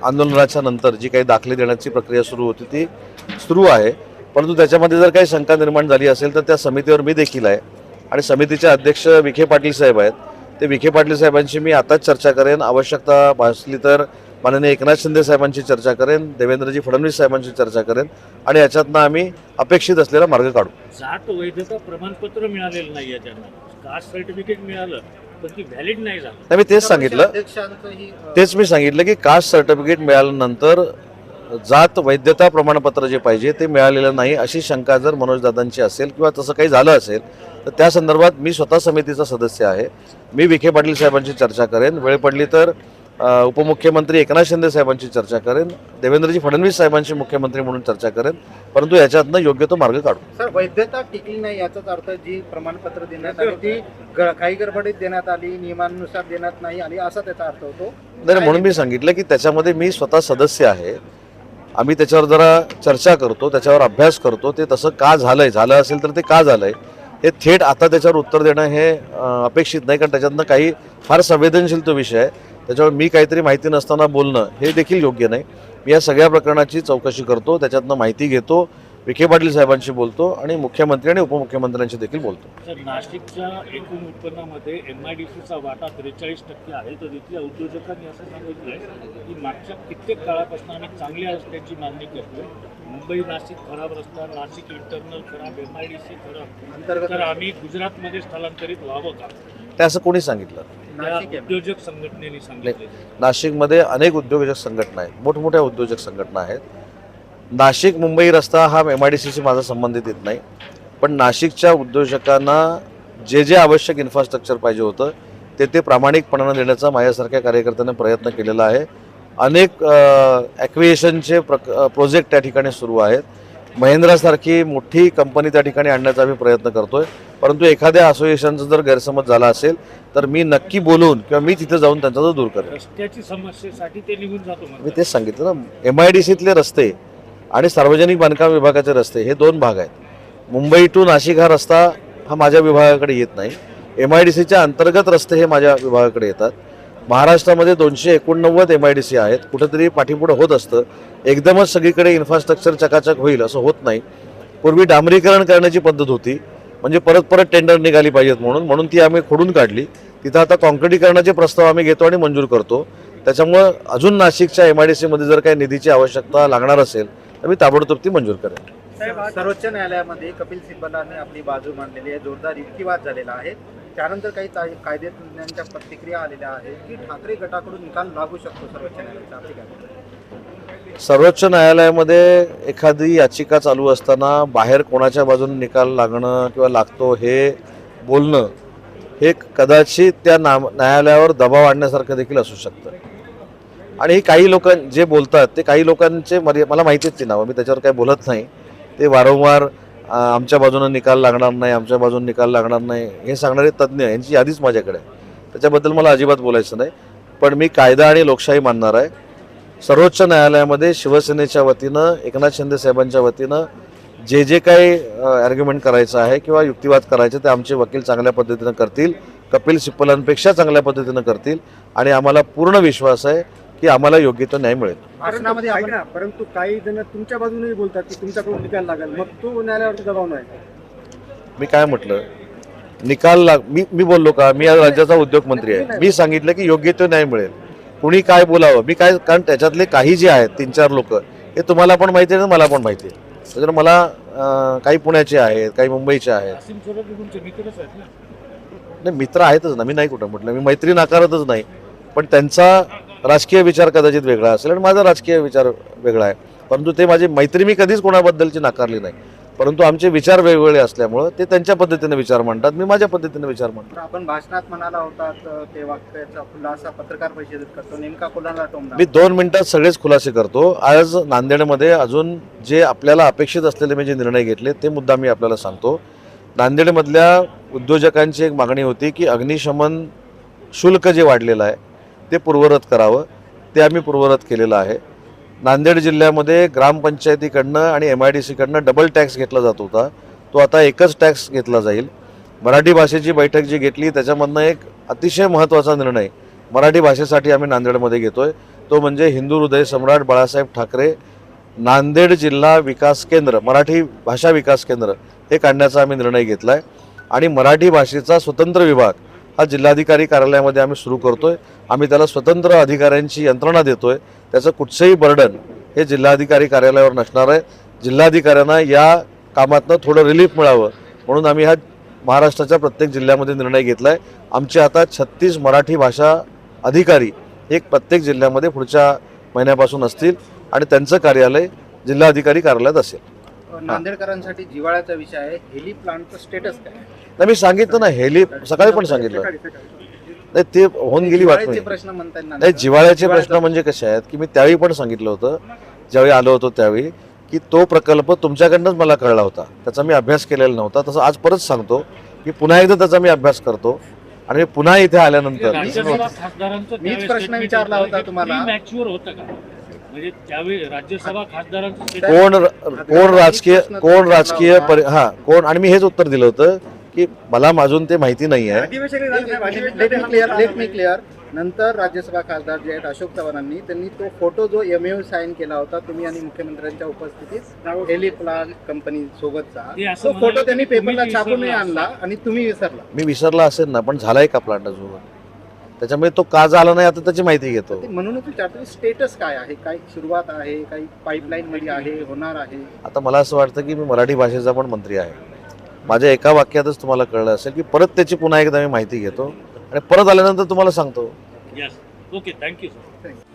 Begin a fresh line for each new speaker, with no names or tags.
आंदोलनाच्या नंतर जी काही दाखले देण्याची प्रक्रिया सुरू होती ती सुरू आहे, परंतु त्याच्यामध्ये जर काही शंका निर्माण झाली असेल तर त्या समितीवर मी देखील आहे आणि समितीचे अध्यक्ष विखे पाटील साहेब आहेत. ते विखे पाटील साहेबांशी मी आताच चर्चा करेन, आवश्यकता भासली तर माननीय एकनाथ शिंदे साहेबांची चर्चा करेन, देवेंद्रजी फडणवीस साहेबांची चर्चा करेन आणि याच्यातनं आम्ही अपेक्षित असलेला मार्ग काढू.
जात वैधता प्रमाणपत्र मिळालेलं नाही आहे त्यांना, कास्ट सर्टिफिकेट मिळालं पण ती व्हॅलिड नाही झालं.
मी तेच सांगितलं, तेच मी सांगितलं की कास्ट सर्टिफिकेट मिळाल्यानंतर जात वैधता प्रमाणपत्र जे पाहिजे ते मिळालेलं नाही अशी शंका जर मनोजदादांची असेल किंवा तसं काही झालं असेल तर त्या संदर्भात मी स्वतः समितीचा सदस्य आहे. मी विखे पाटील साहेबांची चर्चा करेन, वेळ पडली तर उपमुख्यमंत्री एकनाथ शिंदे साहेबांची चर्चा करेन, देवेंद्रजी फडणवीस साहेबांची मुख्यमंत्री म्हणून चर्चा करेन, परंतु याच्यातनं योग्य तो मार्ग काढू.
सर, वैधता टिकली नाही याचाच अर्थ जी प्रमाणपत्र देण्यात आली ती काही गडबडीत देण्यात आली, नियमानुसार देण्यात नाही आली असा त्याचा अर्थ होतो.
नाही, म्हणून मी सांगितलं की त्याच्यामध्ये मी स्वतः सदस्य आहे, आम्ही त्याच्यावर जरा चर्चा करतो, त्याच्यावर अभ्यास करतो, ते तसं का झालंय, झालं असेल तर ते का झालंय हे थेट आता त्याच्यावर उत्तर देणं हे अपेक्षित नाही, कारण त्याच्यातनं काही फार संवेदनशील तो विषय आहे, त्याच्यावर मी काहीतरी माहिती नसताना बोलणं हे देखील योग्य नाही. मी या सगळ्या प्रकरणाची चौकशी करतो, त्याच्यातनं माहिती घेतो, विखे पाटील साहेबांशी बोलतो आणि मुख्यमंत्री आणि उपमुख्यमंत्र्यांशी देखील बोलतो.
तर नाशिकच्या एकूण उत्पन्नामध्ये MIDCचा वाटा 43% आहे, तर इथल्या उद्योजकांनी असं सांगितलं आहे की मागच्या कित्येक काळापासून आम्ही चांगल्या रस्त्यांची मागणी करतोय, मुंबई नाशिक खराब रस्ता, नाशिक इंटरनल खराब, MIDC खराब, तर आम्ही गुजरातमध्ये स्थलांतरित व्हावं का?
ते असं कोणी सांगितलं?
उद्योजक संघटनेने सांगितले.
नाशिकमध्ये अनेक उद्योजक संघटना आहेत, मोठमोठ्या उद्योजक संघटना आहेत. नाशिक मुंबई रस्ता हा MIDCशी माझा संबंधित येत नाही, पण नाशिकच्या उद्योजकांना जे जे आवश्यक इन्फ्रास्ट्रक्चर पाहिजे होतं ते प्रामाणिकपणानं देण्याचा माझ्यासारख्या कार्यकर्त्यांनी प्रयत्न केलेला आहे. अनेक ॲक्विएशनचे प्रोजेक्ट त्या ठिकाणी सुरू आहेत. महिंद्रासारखी मोठी कंपनी त्या ठिकाणी आणण्याचा आम्ही प्रयत्न करतोय, परंतु एखाद्या असोसिएशनचा जर गैरसमज झाला असेल तर मी नक्की बोलून किंवा मी तिथे जाऊन त्यांचा जो दूर करेन.
रस्त्याची समस्येसाठी ते निघून जातो.
मी तेच सांगितलं ना, MIDCतले रस्ते आणि सार्वजनिक बांधकाम विभागाचे रस्ते हे दोन भाग आहेत. मुंबई टू नाशिक हा रस्ता हा माझ्या विभागाकडे येत नाही, MIDCच्या अंतर्गत रस्ते हे माझ्या विभागाकडे येतात. महाराष्ट्रामध्ये 289 MIDC आहेत, कुठेतरी पाठीपुढं होत असतं, एकदमच सगळीकडे इन्फ्रास्ट्रक्चर चकाचक होईल असं होत नाही. पूर्वी डांबरीकरण करण्याची पद्धत होती, म्हणजे परत परत टेंडर निघाली पाहिजेत म्हणून ती आम्ही खोडून काढली. तिथं आता कॉन्क्रिटीकरणाचे प्रस्ताव आम्ही घेतो आणि मंजूर करतो. त्याच्यामुळं अजून नाशिकच्या MIDCमध्ये जर काही निधीची आवश्यकता लागणार असेल तर मी ताबडतोब ती मंजूर करेन.
सर्वोच्च न्यायालयामध्ये कपिल सिब्बलाने आपली बाजू मांडलेली आहे, जोरदार युक्तिवाद झालेला आहे. त्यानंतर काही कायदेतज्ञांच्या प्रतिक्रिया आलेल्या आहेत की ठाकरे गटाकडून निकाल लागू शकतो सर्वोच्च न्यायालयाचा. आपली काय?
सर्वोच्च न्यायालयामध्ये एखादी याचिका चालू असताना बाहेर कोणाच्या बाजूने निकाल लागणं किंवा लागतो हे बोलणं हे कदाचित त्या न्यायालयावर दबाव आणण्यासारखं देखील असू शकतं. आणि काही लोक जे बोलतात ते काही लोकांचे मला माहितीच ती नावं, मी त्याच्यावर काही बोलत नाही. ते वारंवार आमच्या बाजूनं निकाल लागणार नाही, आमच्या बाजूने निकाल लागणार नाही हे सांगणारे तज्ज्ञ यांची यादीच माझ्याकडे आहे. त्याच्याबद्दल मला अजिबात बोलायचं नाही, पण मी कायदा आणि लोकशाही मानणार आहे. सर्वोच्च न्यायालयामध्ये शिवसेनेच्या वतीनं एकनाथ शिंदे साहेबांच्या वतीनं जे जे काही आर्ग्युमेंट करायचं आहे किंवा युक्तिवाद करायचे ते आमचे वकील चांगल्या पद्धतीनं करतील, कपिल सिब्बलांपेक्षा चांगल्या पद्धतीनं करतील आणि आम्हाला पूर्ण विश्वास आहे की आम्हाला योग्य तो न्याय मिळेल.
परंतु काही जण तुमच्या बाजूने बोलतात की तुमच्याकडून निकाल लागेल, मग तो न्यायालयावरती दबाव नाही.
मी काय म्हटलं, निकाल मी बोललो का? मी या राज्याचा उद्योगमंत्री आहे, मी सांगितलं की योग्य तो न्याय मिळेल. कुणी काय बोलावं मी काय, कारण त्याच्यातले काही जे आहेत 3-4 लोक हे तुम्हाला पण माहिती आहे, मला पण माहिती आहे. त्याच्यामुळे मला काही पुण्याचे आहेत, काही मुंबईचे आहेत. नाही, मित्र आहेतच ना, मी नाही कुठं म्हटलं, मी मैत्री नाकारतच नाही, पण त्यांचा राजकीय विचार कदाचित वेगळा असेल आणि माझा राजकीय विचार वेगळा आहे. परंतु ते माझी मैत्री मी कधीच कोणाबद्दलची नाकारली नाही, परंतु आमचे विचार वेगवेगळे असल्यामुळं ते त्यांच्या पद्धतीने विचार मांडतात, मी माझ्या पद्धतीने विचार मांडतो.
आपण भाषणात म्हणाला होता ते वाक्याचा खुलासा पत्रकार परिषदेत करतो, नेमका कोणाला टोमणार?
मी 2 मिनिटात सगळेच खुलासे करतो. आज नांदेडमध्ये अजून जे आपल्याला अपेक्षित असलेले मी जे निर्णय घेतले ते मुद्दा मी आपल्याला सांगतो. नांदेडमधल्या उद्योजकांची एक मागणी होती की अग्निशमन शुल्क जे वाढलेलं आहे ते पूर्ववत करावं, ते आम्ही पूर्ववत केलेलं आहे. नांदेड जिल्ह्यामध्ये ग्रामपंचायतीकडनं आणि MIDCकडनं डबल टॅक्स घेतला जात होता, तो आता एकच टॅक्स घेतला जाईल. मराठी भाषेची बैठक जी घेतली त्याच्यामधनं एक अतिशय महत्त्वाचा निर्णय मराठी भाषेसाठी आम्ही नांदेडमध्ये घेतोय, तो म्हणजे हिंदू हृदय सम्राट बाळासाहेब ठाकरे नांदेड जिल्हा विकास केंद्र, मराठी भाषा विकास केंद्र हे काढण्याचा आम्ही निर्णय घेतला आहे. आणि मराठी भाषेचा स्वतंत्र विभाग हा जिल्हाधिकारी कार्यालयामध्ये आम्ही सुरू करतोय. आम्ही त्याला स्वतंत्र अधिकाऱ्यांची यंत्रणा देतोय. त्याचं कुठचंही बर्डन हे जिल्हाधिकारी कार्यालयावर नसणार आहे. जिल्हाधिकाऱ्यांना या कामातनं थोडं रिलीफ मिळावं म्हणून आम्ही हा महाराष्ट्राच्या प्रत्येक जिल्ह्यामध्ये निर्णय घेतला आहे. आमचे आता 36 मराठी भाषा अधिकारी एक प्रत्येक जिल्ह्यामध्ये पुढच्या महिन्यापासून असतील आणि त्यांचं कार्यालय जिल्हाधिकारी कार्यालयात असेल.
नांदेडकरांसाठी जिव्हाळ्याचा विषय आहे, हेली प्लांटचं स्टेटस काय?
नाही, मी सांगितलं ना, हेली सकाळी पण सांगितलं. नाही, ते होऊन गेली बातमी.
जिव्हाळ्याचे प्रश्न म्हणताय ना?
नाही, जिव्हाळ्याचे प्रश्न म्हणजे कसे आहेत की मी त्यावेळी पण सांगितलं होतं, ज्यावेळी आलो होतो त्यावेळी, की तो प्रकल्प तुमच्याकडनंच मला कळला होता, त्याचा मी अभ्यास केलेला नव्हता. तसं आज परत सांगतो की पुन्हा एकदा त्याचा मी अभ्यास करतो आणि मी पुन्हा इथे आल्यानंतर
राज्यसभा खासदारांचं
मीच
त्यावेळी
प्रश्न
statement
विचारला
होतं
होता
की
तुम्हाला.
premature होतं का? म्हणजे त्यावेळी राज्यसभा खासदारांचं statement
कोण आणि मी हेच उत्तर दिलं होतं की मला अजून ते माहिती नाही आहे.
Let me clear. नंतर राज्यसभा खासदार जे आहेत अशोक चव्हाणांनी, त्यांनी तो फोटो जो MOU साईन केला होता तुम्ही आणि मुख्यमंत्र्यांच्या उपस्थितीत हेली प्लांट कंपनी सोबतचा,
ते असं
तो
म्हणाले
फोटो त्यांनी
की तुम्ही
पेपरला छापून
विसरला
आणला आणि तुम्ही विसरला.
मी विसरला असेल ना, पण झालाय का प्लांट अजून, त्याच्यामुळे तो का झाला नाही आता त्याची माहिती घेतो.
ते म्हणूनच विचारतो, स्टेटस काय आहे? काही सुरुवात आहे, काही पाईपलाईन मध्ये आहे, होणार आहे?
आता मला असं वाटतं की मी मराठी भाषेचा पण मंत्री आहे. माझ्या एका वाक्यातच तुम्हाला कळलं असेल की परत त्याची पुन्हा एकदा मी माहिती घेतो आणि परत आल्यानंतर तुम्हाला सांगतो.
Yes. Okay, thank you, sir.
Thank you.